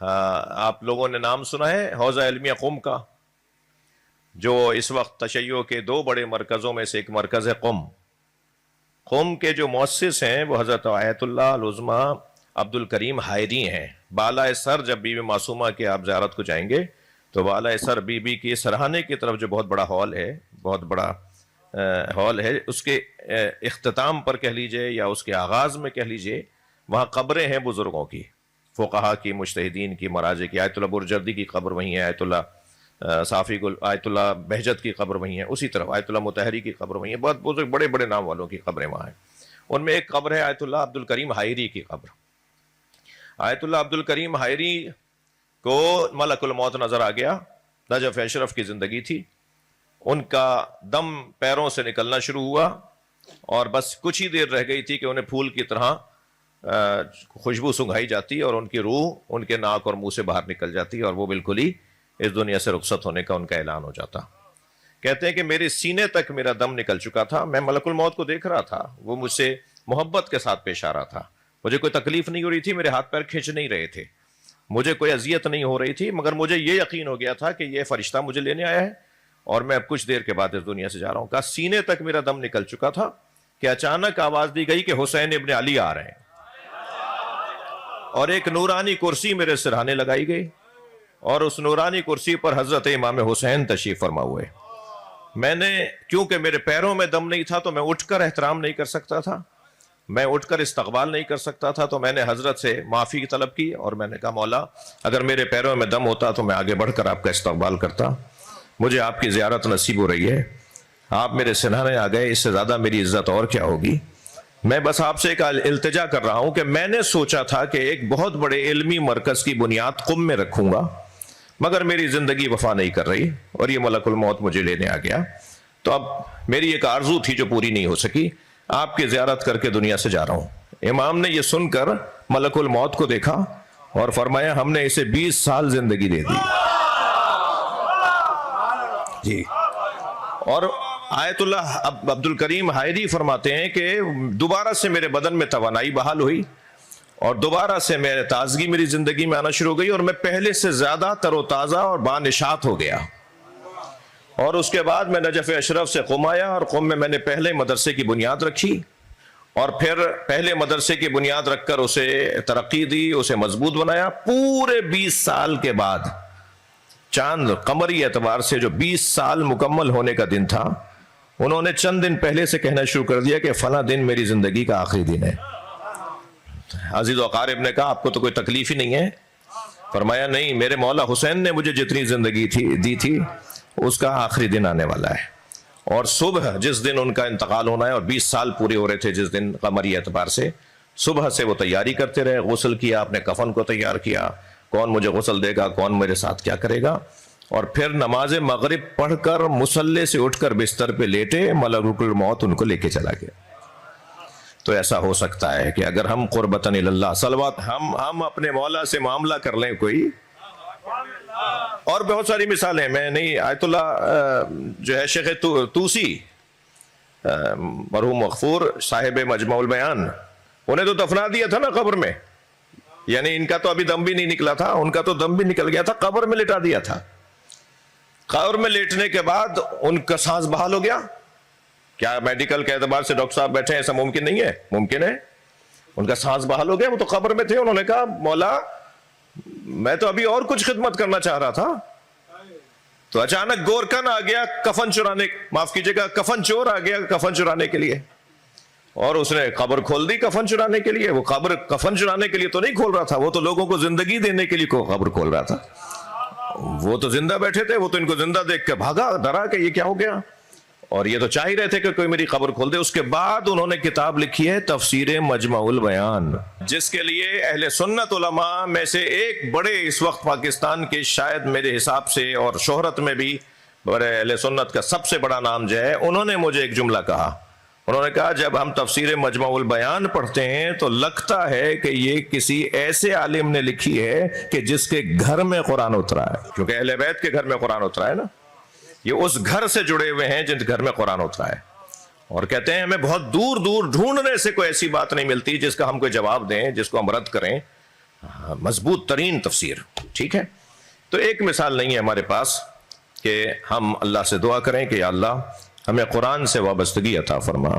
آپ لوگوں نے نام سنا ہے حوزہ علمیہ قم کا، جو اس وقت تشیع کے دو بڑے مرکزوں میں سے ایک مرکز ہے قم۔ قم کے جو مؤسس ہیں وہ حضرت آیت اللہ العظمیٰ عبد الکریم حائری ہیں۔ بالائے سر جب بی بی معصومہ کے آپ زیارت کو جائیں گے تو بالائے سر بی بی کی سرہانے کی طرف جو بہت بڑا ہال ہے، بہت بڑا ہال ہے، اس کے اختتام پر کہہ لیجئے یا اس کے آغاز میں کہہ لیجئے، وہاں قبریں ہیں بزرگوں کی، فقہا کی، مجتہدین کی، مراجع کی۔ آیت اللہ برجردی کی قبر وہیں ہے، آیت اللہ صافی گل، آیت اللہ بہجت کی قبر وہیں ہے، اسی طرف آیت اللہ مطہری کی قبر وہیں ہے، بہت بزرگ بڑے بڑے نام والوں کی قبریں وہاں ہیں۔ ان میں ایک قبر ہے آیت اللہ عبد الکریم حائری کی قبر۔ آیت اللہ عبد الکریم حائری کو ملک الموت نظر آ گیا، نجف اشرف کی زندگی تھی، ان کا دم پیروں سے نکلنا شروع ہوا اور بس کچھ ہی دیر رہ گئی تھی کہ انہیں پھول کی طرح خوشبو سنگھائی جاتی اور ان کی روح ان کے ناک اور منہ سے باہر نکل جاتی اور وہ بالکل ہی اس دنیا سے رخصت ہونے کا ان کا اعلان ہو جاتا۔ کہتے ہیں کہ میرے سینے تک میرا دم نکل چکا تھا، میں ملک الموت کو دیکھ رہا تھا، وہ مجھ سے محبت کے ساتھ پیش آ رہا تھا، مجھے کوئی تکلیف نہیں ہو رہی تھی، میرے ہاتھ پیر کھینچ نہیں رہے تھے، مجھے کوئی اذیت نہیں ہو رہی تھی، مگر مجھے یہ یقین ہو گیا تھا کہ یہ فرشتہ مجھے لینے آیا ہے اور میں اب کچھ دیر کے بعد اس دنیا سے جا رہا ہوں۔ کہا سینے تک میرا دم نکل چکا تھا کہ اچانک آواز دی گئی کہ حسین ابن علی آ رہے ہیں، اور ایک نورانی کرسی میرے سرہانے لگائی گئی اور اس نورانی کرسی پر حضرت امام حسین تشریف فرما ہوئے۔ میں نے، کیونکہ میرے پیروں میں دم نہیں تھا تو میں اٹھ کر احترام نہیں کر سکتا تھا، میں اٹھ کر استقبال نہیں کر سکتا تھا، تو میں نے حضرت سے معافی طلب کی اور میں نے کہا مولا اگر میرے پیروں میں دم ہوتا تو میں آگے بڑھ کر آپ کا استقبال کرتا، مجھے آپ کی زیارت نصیب ہو رہی ہے، آپ میرے سرہانے آ گئے، اس سے زیادہ میری عزت اور کیا ہوگی۔ میں بس آپ سے ایک التجا کر رہا ہوں کہ میں نے سوچا تھا کہ ایک بہت بڑے علمی مرکز کی بنیاد قم میں رکھوں گا، مگر میری زندگی وفا نہیں کر رہی اور یہ ملک الموت مجھے لینے آ گیا، تو اب میری ایک آرزو تھی جو پوری نہیں ہو سکی، آپ کی زیارت کر کے دنیا سے جا رہا ہوں۔ امام نے یہ سن کر ملک الموت کو دیکھا اور فرمایا ہم نے اسے 20 سال زندگی دے دی جی۔ اور آیت اللہ عبد الکریم حائری فرماتے ہیں کہ دوبارہ سے میرے بدن میں توانائی بحال ہوئی اور دوبارہ سے میرے تازگی میری زندگی میں آنا شروع ہو گئی اور میں پہلے سے زیادہ تر و تازہ اور بانشاط ہو گیا۔ اور اس کے بعد میں نجف اشرف سے قم آیا اور قم میں نے پہلے مدرسے کی بنیاد رکھی اور پھر پہلے مدرسے کی بنیاد رکھ کر اسے ترقی دی، اسے مضبوط بنایا۔ پورے 20 سال کے بعد، چاند قمری اعتبار سے جو 20 سال مکمل ہونے کا دن تھا، انہوں نے چند دن پہلے سے کہنا شروع کر دیا کہ فلاں دن میری زندگی کا آخری دن ہے۔ عزیز و اقارب نے کہا آپ کو تو کوئی تکلیف ہی نہیں ہے؟ فرمایا نہیں، میرے مولا حسین نے مجھے جتنی زندگی دی تھی اس کا آخری دن آنے والا ہے، اور صبح جس دن ان کا انتقال ہونا ہے، اور 20 سال پورے ہو رہے تھے جس دن قمری اعتبار سے، صبح سے وہ تیاری کرتے رہے، غسل کیا، اپنے کفن کو تیار کیا، کون مجھے غسل دے گا، کون میرے ساتھ کیا کرے گا، اور پھر نماز مغرب پڑھ کر مصلی سے اٹھ کر بستر پہ لیٹے، ملک الموت ان کو لے کے چلا گیا۔ تو ایسا ہو سکتا ہے کہ اگر ہم قربتاً اللہ صلوات ہم اپنے مولا سے معاملہ کر لیں کوئی، اور بہت ساری مثالیں، میں نہیں، آیت اللہ جو ہے شیخ توسی مرحوم مغفور صاحب مجمع البیان، انہیں تو دفنا دیا تھا نا قبر میں، یعنی ان کا تو ابھی دم بھی نہیں نکلا تھا، ان کا تو دم بھی نکل گیا تھا، قبر میں لٹا دیا تھا۔ قبر میں لیٹنے کے بعد ان کا سانس بحال ہو گیا۔ کیا میڈیکل کے اعتبار سے ڈاکٹر صاحب بیٹھے ہیں ایسا ممکن نہیں ہے؟ ممکن ہے۔ ان کا سانس بحال ہو گیا، وہ تو قبر میں تھے، انہوں نے کہا مولا میں تو ابھی اور کچھ خدمت کرنا چاہ رہا تھا، تو اچانک گورکن آ گیا کفن چرانے، معاف کیجئے گا، کفن چور آ گیا کفن چرانے کے لیے، اور اس نے قبر کھول دی کفن چرانے کے لیے۔ وہ قبر کفن چرانے کے لیے تو نہیں کھول رہا تھا، وہ تو لوگوں کو زندگی دینے کے لیے قبر کھول رہا تھا۔ وہ تو زندہ بیٹھے تھے، وہ تو ان کو زندہ دیکھ کے بھاگا، ڈرا کہ یہ کیا ہو گیا، اور یہ تو چاہ ہی رہے تھے کہ کوئی میری قبر کھول دے۔ اس کے بعد انہوں نے کتاب لکھی ہے تفسیر مجمع البیان، جس کے لیے اہل سنت علماء میں سے ایک بڑے اس وقت پاکستان کے، شاید میرے حساب سے اور شہرت میں بھی بڑے اہل سنت کا سب سے بڑا نام جو ہے، انہوں نے مجھے ایک جملہ کہا، انہوں نے کہا جب ہم تفسیر مجمع البیان پڑھتے ہیں تو لگتا ہے کہ یہ کسی ایسے عالم نے لکھی ہے کہ جس کے گھر میں قرآن اترا ہے، کیونکہ اہل بیت کے گھر میں قرآن اترا ہے نا، یہ اس گھر سے جڑے ہوئے ہیں جن گھر میں قرآن اترا ہے۔ اور کہتے ہیں ہمیں بہت دور دور ڈھونڈنے سے کوئی ایسی بات نہیں ملتی جس کا ہم کوئی جواب دیں، جس کو ہم رد کریں، مضبوط ترین تفسیر. ٹھیک ہے، تو ایک مثال نہیں ہے ہمارے پاس کہ ہم اللہ سے دعا کریں کہ یا اللہ ہمیں قرآن سے وابستگی عطا فرما.